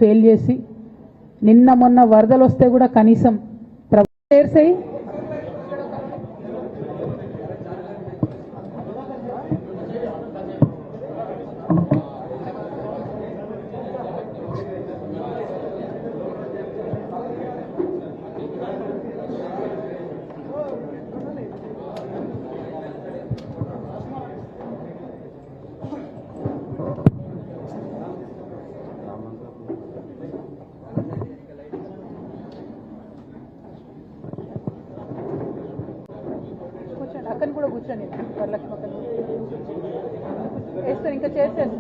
Fail చేసి నిన్న మొన్న వరదలు వస్తే కూడా కనీసం ప్రభుత్వం అక్కని కూడా కూర్చొని వరలక్ష్మి వేస్తాను ఇంకా చేసేది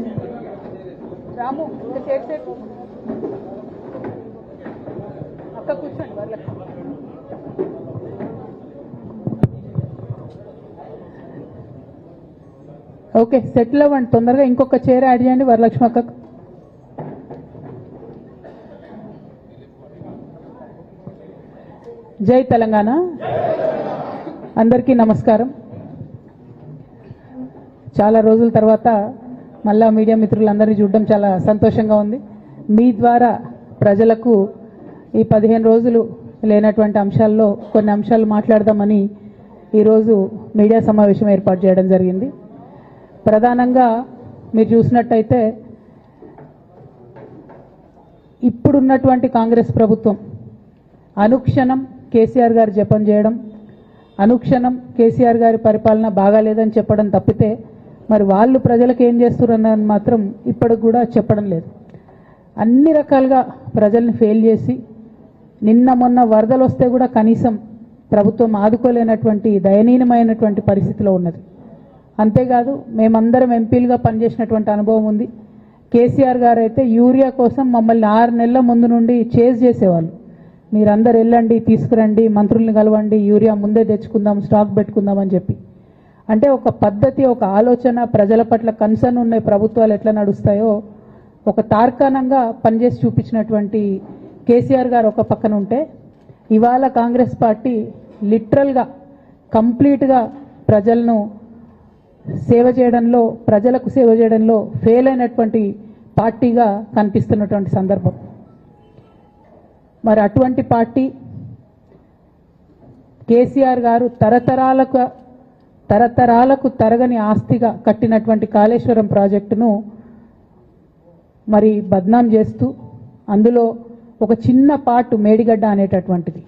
రాము ఇంకా చేసేపు అక్క కూర్చోండి వరలక్ష్మి ఓకే సెటిల్ అవ్వండి తొందరగా ఇంకొక చైర్ యాడ్ చేయండి వరలక్ష్మి అక్కకు జై తెలంగాణ అందరికీ నమస్కారం చాలా రోజుల తర్వాత మళ్ళా మీడియా మిత్రులందరినీ చూడడం చాలా సంతోషంగా ఉంది మీ ద్వారా ప్రజలకు ఈ 15 రోజులు లేనటువంటి అంశాల్లో కొన్ని అంశాలు మాట్లాడదామని ఈరోజు మీడియా సమావేశం ఏర్పాటు చేయడం జరిగింది ప్రధానంగా మీరు చూసినట్టయితే ఇప్పుడున్నటువంటి కాంగ్రెస్ ప్రభుత్వం అనుక్షణం కేసీఆర్ గారు జపం చేయడం అనుక్షణం కేసీఆర్ గారి పరిపాలన బాగాలేదని చెప్పడం తప్పితే మరి వాళ్ళు ప్రజలకు ఏం చేస్తున్నారని మాత్రం ఇప్పటికి కూడా చెప్పడం లేదు అన్ని రకాలుగా ప్రజల్ని ఫెయిల్ చేసి నిన్న మొన్న వరదలు వస్తే కూడా కనీసం ప్రభుత్వం ఆదుకోలేనటువంటి దయనీయమైనటువంటి పరిస్థితిలో ఉన్నది అంతేకాదు మేమందరం ఎంపీలుగా పనిచేసినటువంటి అనుభవం ఉంది కేసీఆర్ గారు అయితే యూరియా కోసం మమ్మల్ని 6 నెలల ముందు నుండి చేజ్ చేసేవాళ్ళు మీరందరూ వెళ్ళండి తీసుకురండి మంత్రుల్ని కలవండి యూరియా ముందే తెచ్చుకుందాం స్టాక్ పెట్టుకుందాం అని చెప్పి అంటే ఒక పద్ధతి ఒక ఆలోచన ప్రజల పట్ల కన్సర్న్ ఉన్న ప్రభుత్వాలు ఎట్లా నడుస్తాయో ఒక తార్కాణంగా పనిచేసి చూపించినటువంటి కేసీఆర్ గారు ఒక పక్కన ఉంటే ఇవాళ కాంగ్రెస్ పార్టీ లిటరల్గా కంప్లీట్గా ప్రజలను సేవ చేయడంలో ప్రజలకు సేవ చేయడంలో ఫెయిల్ అయినటువంటి పార్టీగా కనిపిస్తున్నటువంటి సందర్భం మరి అటువంటి పార్టీ కేసీఆర్ గారు తరతరాలకు తరగని ఆస్తిగా కట్టినటువంటి కాళేశ్వరం ప్రాజెక్టును మరి బద్నాం చేస్తూ అందులో ఒక చిన్న పార్ట్ మేడిగడ్డ అనేటటువంటిది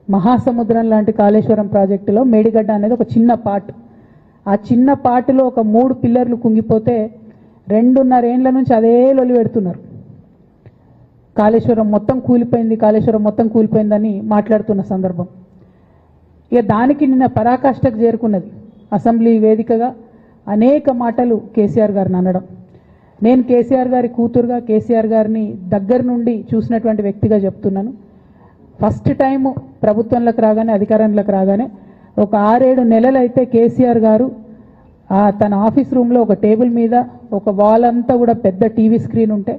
మహాసముద్రం లాంటి కాళేశ్వరం ప్రాజెక్టులో మేడిగడ్డ అనేది ఒక చిన్న పార్ట్ ఆ చిన్న పార్టులో ఒక 3 పిల్లర్లు కుంగిపోతే 2.5 ఏళ్ల నుంచి అదే లొలి పెడుతున్నారు కాళేశ్వరం మొత్తం కూలిపోయిందని మాట్లాడుతున్న సందర్భం ఇక దానికి నిన్న పరాకాష్ఠకు చేరుకున్నది అసెంబ్లీ వేదికగా అనేక మాటలు కేసీఆర్ గారిని అనడం నేను కేసీఆర్ గారి కూతురుగా కేసీఆర్ గారిని దగ్గర నుండి చూసినటువంటి వ్యక్తిగా చెప్తున్నాను ఫస్ట్ టైం ప్రభుత్వంలోకి రాగానే అధికారంలోకి రాగానే ఒక 6-7 నెలలు అయితే కేసీఆర్ గారు తన ఆఫీస్ రూమ్లో ఒక టేబుల్ మీద ఒక వాల్ అంతా కూడా పెద్ద టీవీ స్క్రీన్ ఉంటే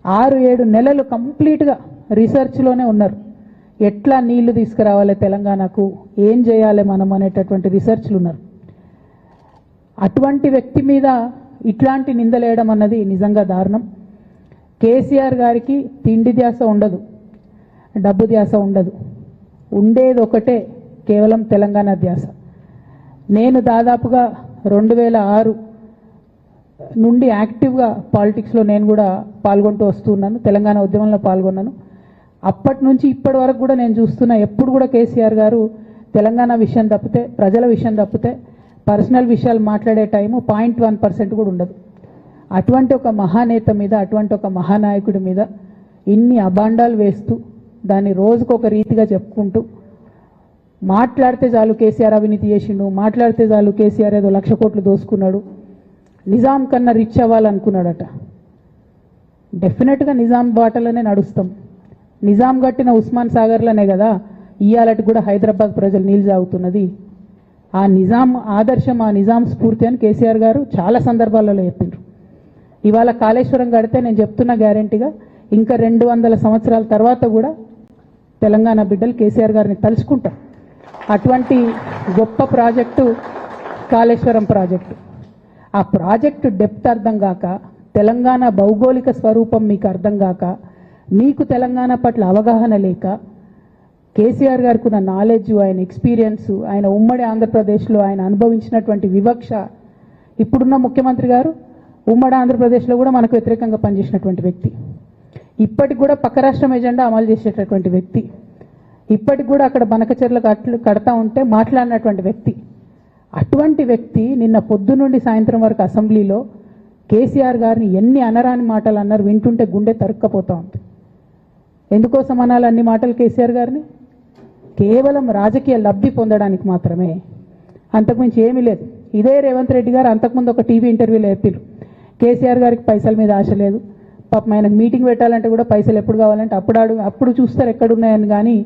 6-7 నెలలు కంప్లీట్గా రీసెర్చ్లోనే ఉన్నారు ఎట్లా నీళ్లు తీసుకురావాలి తెలంగాణకు ఏం చేయాలి మనం అనేటటువంటి రీసెర్చ్లు ఉన్నారు అటువంటి వ్యక్తి మీద ఇట్లాంటి నిందలేయడం అన్నది నిజంగా దారుణం కేసీఆర్ గారికి తిండి ధ్యాస ఉండదు డబ్బు ధ్యాస ఉండదు ఉండేది ఒకటే కేవలం తెలంగాణ ధ్యాస నేను దాదాపుగా 2006 నుండి యాక్టివ్గా పాలిటిక్స్లో నేను కూడా పాల్గొంటూ వస్తున్నాను తెలంగాణ ఉద్యమంలో పాల్గొన్నాను అప్పటి నుంచి ఇప్పటి వరకు కూడా నేను చూస్తున్నా ఎప్పుడు కూడా కేసీఆర్ గారు తెలంగాణ విషయం తప్పితే ప్రజల విషయం తప్పితే పర్సనల్ విషయాలు మాట్లాడే టైము 0.1% కూడా ఉండదు అటువంటి ఒక మహానేత మీద అటువంటి ఒక మహానాయకుడి మీద ఇన్ని అబాండాలు వేస్తూ దాన్ని రోజుకొక రీతిగా చెప్పుకుంటూ మాట్లాడితే చాలు కేసీఆర్ అవినీతి చేసిండు మాట్లాడితే చాలు కేసీఆర్ ఏదో 1,00,000 కోట్లు దోసుకున్నాడు నిజాం కన్నా రిచ్ అవ్వాలనుకున్నాడట డెఫినెట్గా నిజాం బాటలోనే నడుస్తాం నిజాం కట్టిన ఉస్మాన్ సాగర్లోనే కదా ఇయాలటి కూడా హైదరాబాద్ ప్రజలు నీళ్ళు తాగుతున్నది ఆ నిజాం ఆదర్శం ఆ నిజాం స్ఫూర్తి అని కేసీఆర్ గారు చాలా సందర్భాలలో చెప్పిండ్రు ఇవాళ కాళేశ్వరం కడితే నేను చెప్తున్నా గ్యారెంటీగా ఇంకా 200 సంవత్సరాల తర్వాత కూడా తెలంగాణ బిడ్డలు కేసీఆర్ గారిని తలుచుకుంటారు అటువంటి గొప్ప ప్రాజెక్టు కాళేశ్వరం ప్రాజెక్టు ఆ ప్రాజెక్టు డెప్త్ అర్థం కాక తెలంగాణ భౌగోళిక స్వరూపం మీకు అర్థం కాక మీకు తెలంగాణ పట్ల అవగాహన లేక కేసీఆర్ గారికి ఉన్న నాలెడ్జ్, ఆయన ఎక్స్పీరియన్స్, ఆయన ఉమ్మడి ఆంధ్రప్రదేశ్లో ఆయన అనుభవించినటువంటి వివక్ష, ఇప్పుడున్న ముఖ్యమంత్రి గారు ఉమ్మడి ఆంధ్రప్రదేశ్లో కూడా మనకు వ్యతిరేకంగా పనిచేసినటువంటి వ్యక్తి, ఇప్పటికి కూడా పక్క రాష్ట్రం ఎజెండా అమలు చేసేటటువంటి వ్యక్తి, ఇప్పటికి కూడా అక్కడ బనకచెర్ల కడతా ఉంటే మాట్లాడినటువంటి వ్యక్తి. అటువంటి వ్యక్తి నిన్న పొద్దు నుండి సాయంత్రం వరకు అసెంబ్లీలో కేసీఆర్ గారిని ఎన్ని అనరాని మాటలు అన్నారు, వింటుంటే గుండె తరుక్కపోతా ఉంది. ఎందుకోసం అనాలి అన్ని మాటలు కేసీఆర్ గారిని? కేవలం రాజకీయ లబ్ధి పొందడానికి మాత్రమే, అంతకుమించి ఏమీ లేదు. ఇదే రేవంత్ రెడ్డి గారు అంతకుముందు ఒక టీవీ ఇంటర్వ్యూలో చెప్పారు, కేసీఆర్ గారికి పైసల మీద ఆశ లేదు, పాపం ఆయనకు మీటింగ్ పెట్టాలంటే కూడా పైసలు ఎప్పుడు కావాలంటే అప్పుడు చూస్తారు ఎక్కడున్నాయని, కానీ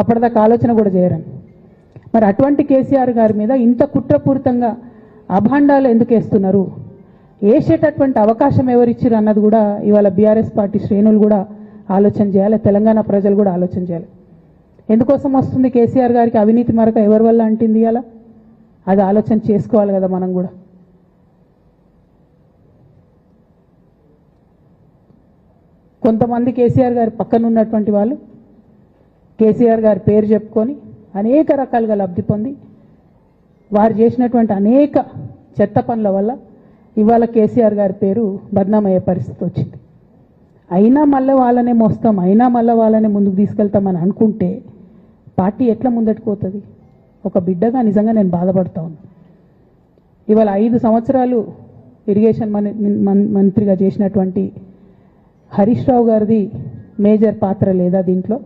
అప్పటిదాకా ఆలోచన కూడా చేయరని. మరి అటువంటి కేసీఆర్ గారి మీద ఇంత కుట్రపూరితంగా అభాండాలు ఎందుకు వేస్తున్నారు? వేసేటటువంటి అవకాశం ఎవరిచ్చారు అన్నది కూడా ఇవాళ బీఆర్ఎస్ పార్టీ శ్రేణులు కూడా ఆలోచన చేయాలి, తెలంగాణ ప్రజలు కూడా ఆలోచన చేయాలి. ఎందుకోసం వస్తుంది కేసీఆర్ గారికి అవినీతి మరక ఎవరి వల్ల అంటింది అలా? అది ఆలోచన చేసుకోవాలి కదా మనం కూడా. కొంతమంది కేసీఆర్ గారి పక్కన ఉన్నటువంటి వాళ్ళు కేసీఆర్ గారి పేరు చెప్పుకొని అనేక రకాలుగా లబ్ధి పొంది వారు చేసినటువంటి అనేక చెత్త పనుల వల్ల ఇవాళ కేసీఆర్ గారి పేరు బద్నామయ్యే పరిస్థితి వచ్చింది. అయినా మళ్ళీ వాళ్ళనే మోస్తాం, అయినా మళ్ళీ వాళ్ళనే ముందుకు తీసుకెళ్తామని అనుకుంటే పార్టీ ఎట్లా ముందటికి పోతుంది? ఒక బిడ్డగా నిజంగా నేను బాధపడతా ఉన్నాను. ఇవాళ 5 సంవత్సరాలు ఇరిగేషన్ మంత్రిగా చేసినటువంటి హరీష్ రావు గారిది మేజర్ పాత్ర లేదా దీంట్లో?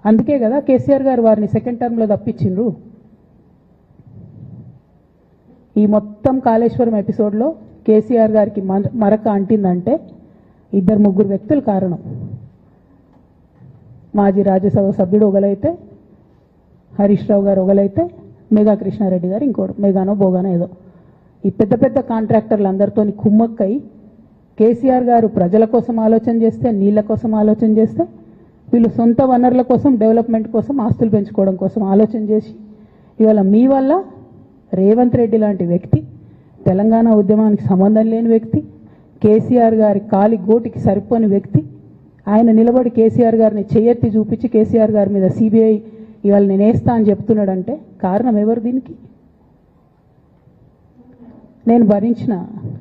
అందుకే కదా కేసీఆర్ గారు వారిని సెకండ్ టర్మ్లో తప్పించిండ్రు. ఈ మొత్తం కాళేశ్వరం ఎపిసోడ్లో కేసీఆర్ గారికి మరక అంటిందంటే 2-3 వ్యక్తులు కారణం. మాజీ రాజ్యసభ సభ్యుడు ఒకలైతే, హరీష్ రావు గారు ఒకలైతే, మేఘా కృష్ణారెడ్డి గారు ఇంకోడు, మేఘానో బోగానో ఏదో. ఈ పెద్ద పెద్ద కాంట్రాక్టర్లు అందరితో కుమ్మక్కై కేసీఆర్ గారు ప్రజల కోసం ఆలోచన చేస్తే, నీళ్ల కోసం ఆలోచన చేస్తే, వీళ్ళు సొంత వనరుల కోసం, డెవలప్మెంట్ కోసం, ఆస్తులు పెంచుకోవడం కోసం ఆలోచన చేసి ఇవాళ మీ వల్ల రేవంత్ రెడ్డి లాంటి వ్యక్తి, తెలంగాణ ఉద్యమానికి సంబంధం లేని వ్యక్తి, కేసీఆర్ గారి కాలి గోటికి సరిపోని వ్యక్తి, ఆయన నిలబడి కేసీఆర్ గారిని చేయెత్తి చూపించి కేసీఆర్ గారి మీద సిబిఐ ఇవాళ నేను వేస్తా అని చెప్తున్నాడంటే కారణం ఎవరు దీనికి? నేను భరించిన,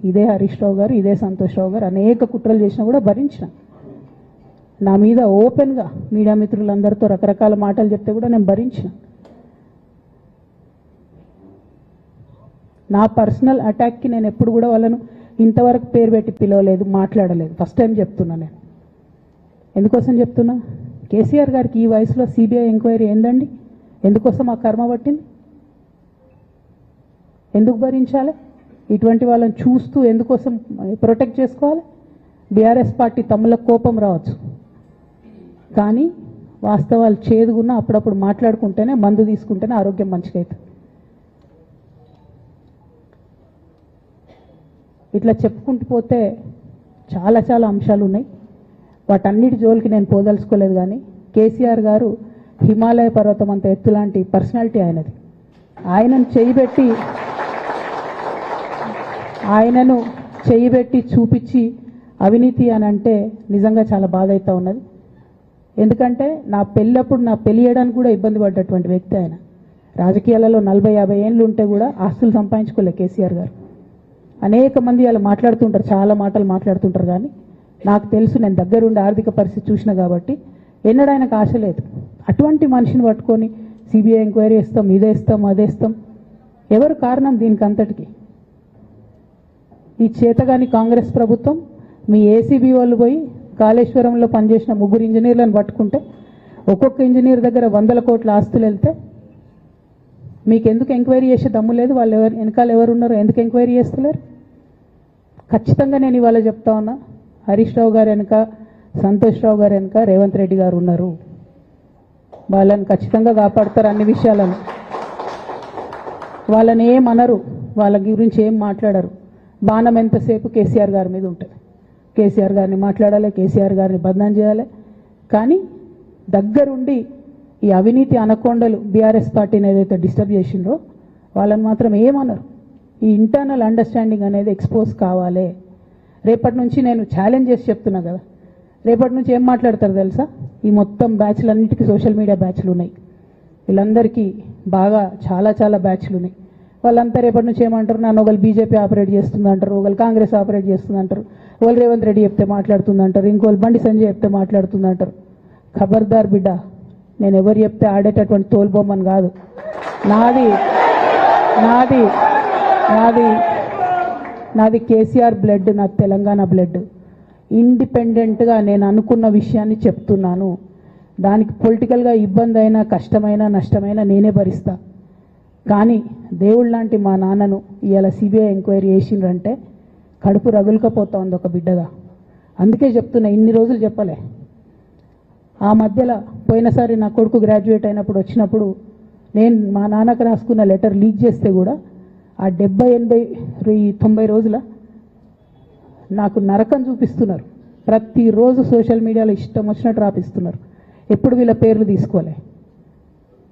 ఇదే హరీష్ రావు గారు, ఇదే సంతోష్ రావు గారు అనేక కుట్రలు చేసినా కూడా భరించిన. నా మీద ఓపెన్గా మీడియా మిత్రులందరితో రకరకాల మాటలు చెప్తే కూడా నేను భరించిన. నా పర్సనల్ అటాక్కి నేను ఎప్పుడు కూడా వాళ్ళను ఇంతవరకు పేరు పెట్టి పిలవలేదు, మాట్లాడలేదు. ఫస్ట్ టైం చెప్తున్నా నేను. ఎందుకోసం చెప్తున్నా? కేసీఆర్ గారికి ఈ వయసులో సిబిఐ ఎంక్వైరీ ఏందండి? ఎందుకోసం ఆ కర్మ పట్టింది? ఎందుకు భరించాలి? ఇటువంటి వాళ్ళని చూస్తూ ఎందుకోసం ప్రొటెక్ట్ చేసుకోవాలి? బీఆర్ఎస్ పార్టీ తమ్ముల కోపం రావచ్చు, కానీ వాస్తవాలు చేదుగున్నా అప్పుడప్పుడు మాట్లాడుకుంటేనే, మందు తీసుకుంటేనే ఆరోగ్యం మంచిగా అవుతుంది. ఇట్లా చెప్పుకుంటూ పోతే చాలా చాలా అంశాలు ఉన్నాయి. వాటన్నిటి జోలికి నేను పోదలుచుకోలేదు. కానీ కేసీఆర్ గారు హిమాలయ పర్వతం అంత ఎత్తులాంటి పర్సనాలిటీ ఆయనది. ఆయనను చేయబెట్టి చూపించి అవినీతి అని అంటే నిజంగా చాలా బాధ అవుతూ ఉన్నది. ఎందుకంటే నా పెళ్ళప్పుడు నా పెళ్లి చేయడానికి కూడా ఇబ్బంది పడ్డటువంటి వ్యక్తి ఆయన. రాజకీయాలలో 40-50 ఏళ్ళు ఉంటే కూడా ఆస్తులు సంపాదించుకోలే కేసీఆర్ గారు. అనేక మంది అలా మాట్లాడుతుంటారు, చాలా మాటలు మాట్లాడుతుంటారు, కానీ నాకు తెలుసు, నేను దగ్గరుండి ఆర్థిక పరిస్థితి చూసిన కాబట్టి ఎన్నడూ ఆయనకు ఆశ లేదు. అటువంటి మనిషిని పట్టుకొని సిబిఐ ఎంక్వైరీ ఇస్తాం, ఇదేస్తాం, అదేస్తాం. ఎవరు కారణం దీనికి అంతటికి? ఈ చేతగాని కాంగ్రెస్ ప్రభుత్వం మీ ఏసీబీ వాళ్ళు పోయి కాళేశ్వరంలో పనిచేసిన 3 ఇంజనీర్లను పట్టుకుంటే ఒక్కొక్క ఇంజనీర్ దగ్గర 100 కోట్ల ఆస్తులు వెళ్తే మీకు ఎందుకు ఎంక్వైరీ చేసే దమ్ము లేదు? వాళ్ళు వెనకాల ఎవరున్నారో ఎందుకు ఎంక్వైరీ చేస్తలేరు? ఖచ్చితంగా నేను ఇవాళ చెప్తా ఉన్నా, హరీష్ రావు గారు వెనక, సంతోష్ రావు గారు వెనక రేవంత్ రెడ్డి గారు ఉన్నారు. వాళ్ళని ఖచ్చితంగా కాపాడతారు అన్ని విషయాలను. వాళ్ళని ఏమనరు, వాళ్ళ గురించి ఏం మాట్లాడరు. బాణం ఎంతసేపు కేసీఆర్ గారి మీద ఉంటుంది. కేసీఆర్ గారిని మాట్లాడాలి, కేసీఆర్ గారిని బదనాం చేయాలి. కానీ దగ్గరుండి ఈ అవినీతి అనకొండలు బీఆర్ఎస్ పార్టీని ఏదైతే డిస్టర్బ్ చేసిండ్రో వాళ్ళని మాత్రం ఏమనరు. ఈ ఇంటర్నల్ అండర్స్టాండింగ్ అనేది ఎక్స్పోజ్ కావాలి. రేపటి నుంచి నేను ఛాలెంజ్ చేసి చెప్తున్నా కదా, రేపటి నుంచి ఏం మాట్లాడతారు తెలుసా? ఈ మొత్తం బ్యాచ్లన్నిటికీ సోషల్ మీడియా బ్యాచ్లు ఉన్నాయి, వీళ్ళందరికీ బాగా చాలా చాలా బ్యాచ్లు ఉన్నాయి. వాళ్ళంతా రేపటి నుంచి ఏమంటారు? నన్ను ఒకళ్ళు బీజేపీ ఆపరేట్ చేస్తుంది అంటారు, ఒకళ్ళు కాంగ్రెస్ ఆపరేట్ చేస్తుంది అంటారు, ఒకళ్ళు రేవంత్ రెడ్డి చెప్తే మాట్లాడుతుంది అంటారు, ఇంకోళ్ళు బండి సంజయ్ చెప్తే మాట్లాడుతుంది అంటారు. ఖబర్దార్ బిడ్డ, నేను ఎవరు చెప్తే ఆడేటటువంటి తోలుబొమ్మని కాదు. నాది నాది నాది నాది కేసీఆర్ బ్లడ్, నాది తెలంగాణ బ్లడ్. ఇండిపెండెంట్గా నేను అనుకున్న విషయాన్ని చెప్తున్నాను. దానికి పొలిటికల్గా ఇబ్బంది అయినా, కష్టమైనా, నష్టమైనా నేనే భరిస్తా. కానీ దేవుళ్ళ లాంటి మా నాన్నను ఇవాళ సిబిఐ ఎంక్వైరీ చేసిండ్రంటే కడుపు రగులుకపోతా ఉంది ఒక బిడ్డగా. అందుకే చెప్తున్నా, ఇన్ని రోజులు చెప్పలే. ఆ మధ్యలో పోయినసారి నా కొడుకు గ్రాడ్యుయేట్ అయినప్పుడు వచ్చినప్పుడు నేను మా నాన్నకు రాసుకున్న లెటర్ లీక్ చేస్తే కూడా ఆ 70, 80, 90 రోజుల నాకు నరకం చూపిస్తున్నారు. ప్రతిరోజు సోషల్ మీడియాలో ఇష్టం వచ్చినట్టు రాపిస్తున్నారు. ఎప్పుడు వీళ్ళ పేర్లు తీసుకోలే,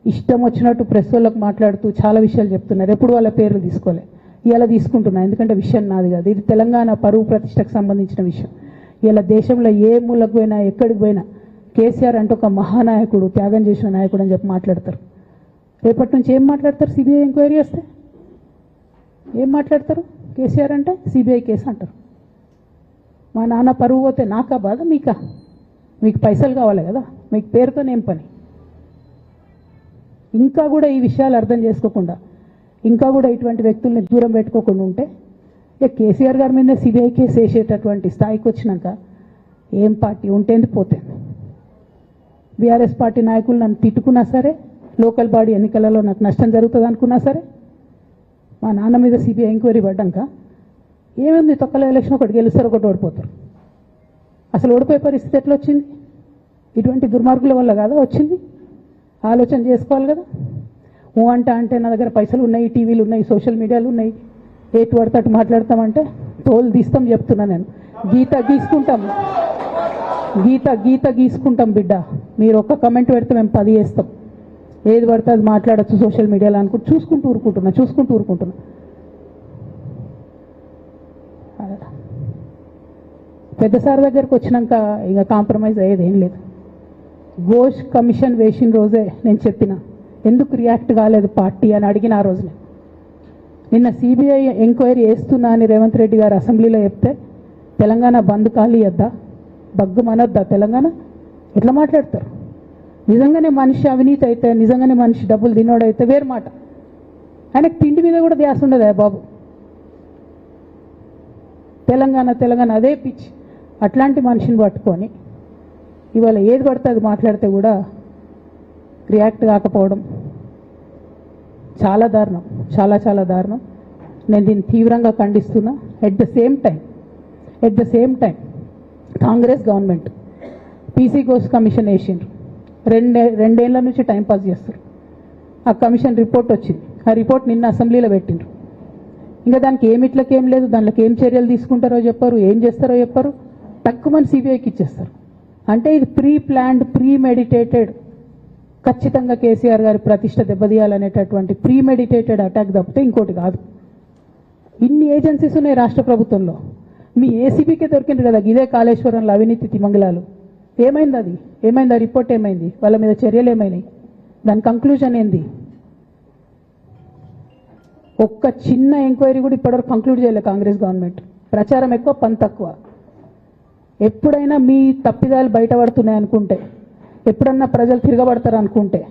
ఇష్టం వచ్చినట్టు ప్రెస్ వాళ్ళకు మాట్లాడుతూ చాలా విషయాలు చెప్తున్నారు. ఎప్పుడు వాళ్ళ పేర్లు తీసుకోలే. ఇలా తీసుకుంటున్నా, ఎందుకంటే విషయం నాది కాదు, ఇది తెలంగాణ పరువు ప్రతిష్టకు సంబంధించిన విషయం. ఇలా దేశంలో ఏ మూలకు పోయినా, ఎక్కడికి పోయినా కేసీఆర్ అంటే ఒక మహానాయకుడు, త్యాగం చేసిన నాయకుడు అని చెప్పి మాట్లాడతారు. రేపటి నుంచి ఏం మాట్లాడతారు? సిబిఐ ఎంక్వైరీ చేస్తే ఏం మాట్లాడతారు? కేసీఆర్ అంటే సిబిఐ కేసు అంటారు. మా నాన్న పరువు పోతే నాకా బాధ, మీకా? మీకు పైసలు కావాలి కదా, మీకు పేరుతోనేం పని? ఇంకా కూడా ఈ విషయాలు అర్థం చేసుకోకుండా, ఇంకా కూడా ఇటువంటి వ్యక్తుల్ని దూరం పెట్టుకోకుండా ఉంటే ఇక కేసీఆర్ గారి మీద సిబిఐ కేసు వేసేటటువంటి స్థాయికి వచ్చినాక ఏం పార్టీ ఉంటేంది పోతుంది. బీఆర్ఎస్ పార్టీ నాయకులు నన్ను తిట్టుకున్నా సరే, లోకల్ బాడీ ఎన్నికలలో నాకు నష్టం జరుగుతుంది అనుకున్నా సరే, మా నాన్న మీద సిబిఐ ఎంక్వైరీ పడ్డాక ఏముంది, తొక్కల ఎలక్షన్ ఒకటి గెలుస్తారు, ఒకటి ఓడిపోతారు. అసలు ఓడిపోయే పరిస్థితి ఎట్లా వచ్చింది? ఇటువంటి దుర్మార్గుల వల్ల కాదా వచ్చింది? ఆలోచన చేసుకోవాలి కదా. ఓ అంటే నా దగ్గర పైసలు ఉన్నాయి, టీవీలు ఉన్నాయి, సోషల్ మీడియాలు ఉన్నాయి, ఏటు పడితే అటు మాట్లాడతామంటే తోలు తీస్తాం చెప్తున్నా నేను. గీత గీసుకుంటాం బిడ్డ. మీరు ఒక్క కమెంట్ పెడితే మేము 10 చేస్తాం. ఏది పడితే అది మాట్లాడచ్చు సోషల్ మీడియాలో అనుకుంటూ చూసుకుంటూ ఊరుకుంటున్నా. పెద్ద సార్ దగ్గరకు వచ్చినాక ఇక కాంప్రమైజ్ అయ్యేది ఏం లేదు. ఘోష్ కమిషన్ వేసిన రోజే నేను చెప్పిన, ఎందుకు రియాక్ట్ కాలేదు పార్టీ అని అడిగిన ఆ రోజునే. నిన్న సిబిఐ ఎంక్వైరీ చేస్తున్నా అని రేవంత్ రెడ్డి గారు అసెంబ్లీలో చెప్తే తెలంగాణ బంద్ కాలియద్దా, బగ్గు మనొద్దా తెలంగాణ? ఎట్లా మాట్లాడతారు? నిజంగానే మనిషి అవినీతి అయితే, నిజంగానే మనిషి డబ్బులు తినోడైతే వేరు మాట. ఆయనకు తిండి మీద కూడా ధ్యాస ఉండదా బాబు? తెలంగాణ అదే పిచ్చి. అట్లాంటి మనిషిని పట్టుకొని ఇవాళ ఏది పడితే అది మాట్లాడితే కూడా రియాక్ట్ కాకపోవడం చాలా దారుణం, చాలా దారుణం. నేను దీన్ని తీవ్రంగా ఖండిస్తున్నా. At the same time Congress government PC Ghosh commission వేసిండ్రు. రెండేళ్ల నుంచి టైంపాస్ చేస్తారు. ఆ కమిషన్ రిపోర్ట్ వచ్చింది. ఆ రిపోర్ట్ నిన్న అసెంబ్లీలో పెట్టిండ్రు. ఇంకా దానికి ఏం లేదు, దాంట్లోకి ఏం చర్యలు తీసుకుంటారో చెప్పారు, ఏం చేస్తారో చెప్పారు, తక్కువని సిబిఐకి ఇచ్చేస్తారు. అంటే ఇది ప్రీ ప్లాన్డ్, ప్రీ మెడిటేటెడ్, ఖచ్చితంగా కేసీఆర్ గారి ప్రతిష్ట దెబ్బతీయాలనేటటువంటి ప్రీ మెడిటేటెడ్ అటాక్ తప్పితే ఇంకోటి కాదు. ఇన్ని ఏజెన్సీస్ ఉన్నాయి రాష్ట్ర ప్రభుత్వంలో. మీ ఏసీబీకే దొరికింది కదా ఇదే కాళేశ్వరంలో అవినీతి తిమంగళాలు. ఏమైంది అది? ఏమైంది? ఆ రిపోర్ట్ ఏమైంది? వాళ్ళ మీద చర్యలు ఏమైనాయి? దాని కంక్లూజన్ ఏంది? ఒక్క చిన్న ఎంక్వైరీ కూడా ఇప్పటివరకు కంక్లూడ్ చేయలేదు కాంగ్రెస్ గవర్నమెంట్. ప్రచారం ఎక్కువ, పని తక్కువ. ఎప్పుడైనా మీ తప్పిదాలు బయటపడుతున్నాయి అనుకుంటే, ఎప్పుడన్నా ప్రజలు తిరగబడతారు అనుకుంటే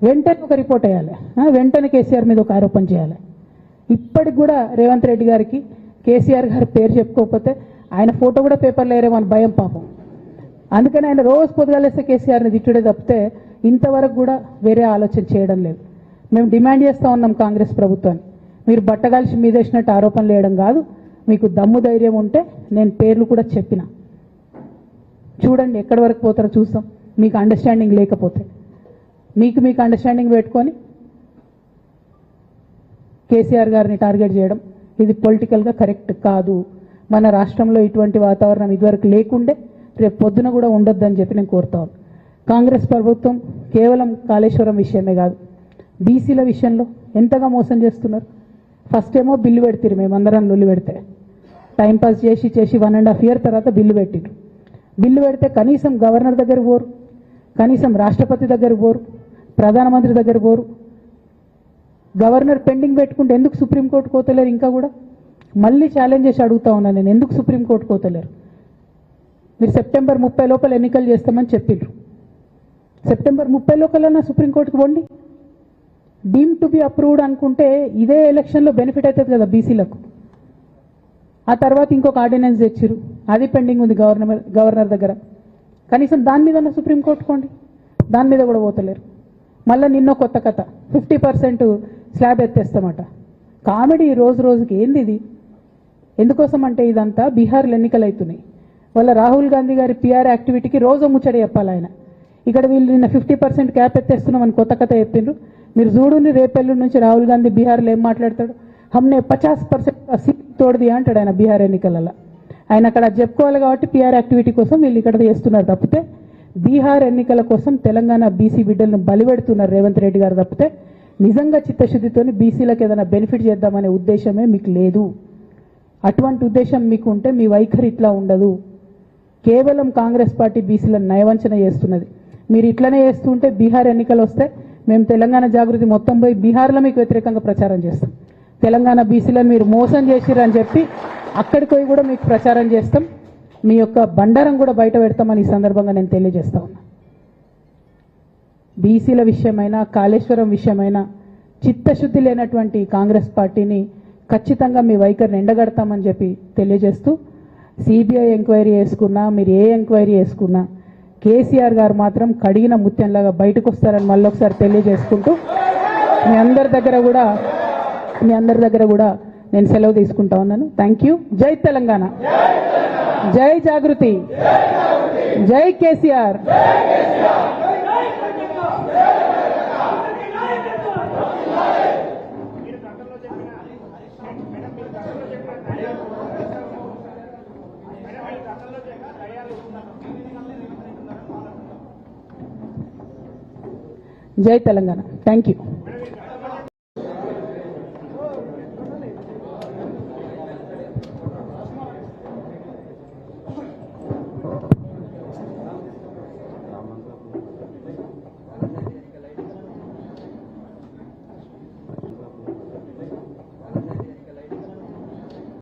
వెంటనే ఒక రిపోర్ట్ వేయాలి, వెంటనే కేసీఆర్ మీద ఒక ఆరోపణ చేయాలి. ఇప్పటికి కూడా రేవంత్ రెడ్డి గారికి కేసీఆర్ గారి పేరు చెప్పుకోకపోతే ఆయన ఫోటో కూడా పేపర్లో వేరేమని భయం పాపం. అందుకని ఆయన రోజు పొద్దుగాలేస్తే కేసీఆర్ని తిట్టుడే తప్పితే ఇంతవరకు కూడా వేరే ఆలోచన చేయడం లేదు. మేము డిమాండ్ చేస్తూ ఉన్నాం కాంగ్రెస్ ప్రభుత్వాన్ని, మీరు బట్టగాల్చి మీదేసినట్టు ఆరోపణలు వేయడం కాదు, మీకు దమ్ము ధైర్యం ఉంటే నేను పేర్లు కూడా చెప్పిన, చూడండి ఎక్కడి వరకు పోతారో చూస్తాం. మీకు అండర్స్టాండింగ్ లేకపోతే మీకు అండర్స్టాండింగ్ పెట్టుకొని కేసీఆర్ గారిని టార్గెట్ చేయడం ఇది పొలిటికల్గా కరెక్ట్ కాదు. మన రాష్ట్రంలో ఇటువంటి వాతావరణం ఇదివరకు లేకుండే, రేపు పొద్దున కూడా ఉండొద్దని చెప్పి నేను కోరుతాను. కాంగ్రెస్ ప్రభుత్వం కేవలం కాళేశ్వరం విషయమే కాదు, బీసీల విషయంలో ఎంతగా మోసం చేస్తున్నారు. ఫస్ట్ ఏమో బిల్లు పెడతారు, మేమందరం లొల్లి పెడితే టైంపాస్ చేసి 1.5 year తర్వాత బిల్లు పెట్టిండ్రు. బిల్లు పెడితే కనీసం గవర్నర్ దగ్గర పోరు, కనీసం రాష్ట్రపతి దగ్గర పోరు, ప్రధానమంత్రి దగ్గర పోరు. గవర్నర్ పెండింగ్ పెట్టుకుంటే ఎందుకు సుప్రీంకోర్టు కోతలేరు? ఇంకా కూడా మళ్ళీ ఛాలెంజ్ చేసి అడుగుతా ఉన్నాను నేను, ఎందుకు సుప్రీంకోర్టు కోతలేరు? మీరు September 30 లోపల ఎన్నికలు చేస్తామని చెప్పిండ్రు. September 30 లోపలన్నా సుప్రీంకోర్టుకు పోండి. డీమ్ టు బి అప్రూవ్డ్ అనుకుంటే ఇదే ఎలక్షన్లో బెనిఫిట్ అవుతుంది కదా బీసీలకు. ఆ తర్వాత ఇంకొక ఆర్డినెన్స్ తెచ్చిరు, అది పెండింగ్ ఉంది గవర్నర్ దగ్గర. కనీసం దాని మీద సుప్రీంకోర్టు కోండి, దాని మీద కూడా పోతలేరు. మళ్ళీ నిన్నో కొత్త కథ, 50% స్లాబ్ ఎత్తేస్తామట. కామెడీ రోజు రోజుకి. ఏంది ఇది? ఎందుకోసం అంటే ఇదంతా బీహార్లో ఎన్నికలు అవుతున్నాయి. వాళ్ళ రాహుల్ గాంధీ గారి పిఆర్ యాక్టివిటీకి రోజు ముచ్చడి చెప్పాలి ఆయన. ఇక్కడ వీళ్ళు నిన్న 50% క్యాప్ ఎత్తేస్తున్నామని కొత్త కథ చెప్పిండ్రు. మీరు చూడుని రేపెల్లుండి నుంచి రాహుల్ గాంధీ బీహార్లో ఏం మాట్లాడతాడు? హమ్నే 50% సీట్ తోడది అంటాడు ఆయన బీహార్ ఎన్నికలలో. ఆయన అక్కడ చెప్పుకోవాలి కాబట్టి పిఆర్ యాక్టివిటీ కోసం వీళ్ళు ఇక్కడ చేస్తున్నారు తప్పితే, బీహార్ ఎన్నికల కోసం తెలంగాణ బీసీ బిడ్డలను బలిపెడుతున్నారు రేవంత్ రెడ్డి గారు తప్పితే, నిజంగా చిత్తశుద్ధితోని బీసీలకు ఏదైనా బెనిఫిట్ చేద్దామనే ఉద్దేశమే మీకు లేదు. అటువంటి ఉద్దేశం మీకు ఉంటే మీ వైఖరి ఇట్లా ఉండదు. కేవలం కాంగ్రెస్ పార్టీ బీసీలను నయవంచన చేస్తున్నది. మీరు ఇట్లనే చేస్తుంటే బీహార్ ఎన్నికలు వస్తే మేము తెలంగాణ జాగృతి మొత్తం పోయి బీహార్లో మీకు వ్యతిరేకంగా ప్రచారం చేస్తాం. తెలంగాణ బీసీలను మీరు మోసం చేసిరని చెప్పి అక్కడికి పోయి కూడా మీకు ప్రచారం చేస్తాం. మీ యొక్క బండారం కూడా బయట పెడతామని ఈ సందర్భంగా నేను తెలియజేస్తా ఉన్నా. బీసీల విషయమైనా కాళేశ్వరం విషయమైనా చిత్తశుద్ధి లేనటువంటి కాంగ్రెస్ పార్టీని ఖచ్చితంగా మీ వైఖరిని ఎండగడతామని చెప్పి తెలియజేస్తూ, సిబిఐ ఎంక్వైరీ చేసుకున్నా, మీరు ఏ ఎంక్వైరీ చేసుకున్నా కేసీఆర్ గారు మాత్రం కడిగిన ముత్యంలాగా బయటకు వస్తారని మళ్ళొకసారి తెలియజేసుకుంటూ మీ అందరి దగ్గర కూడా నేను సెలవు తీసుకుంటా ఉన్నాను. Thank you. జై తెలంగాణ, జై జాగృతి, జై కేసీఆర్. జై తెలంగాణ. Thank you.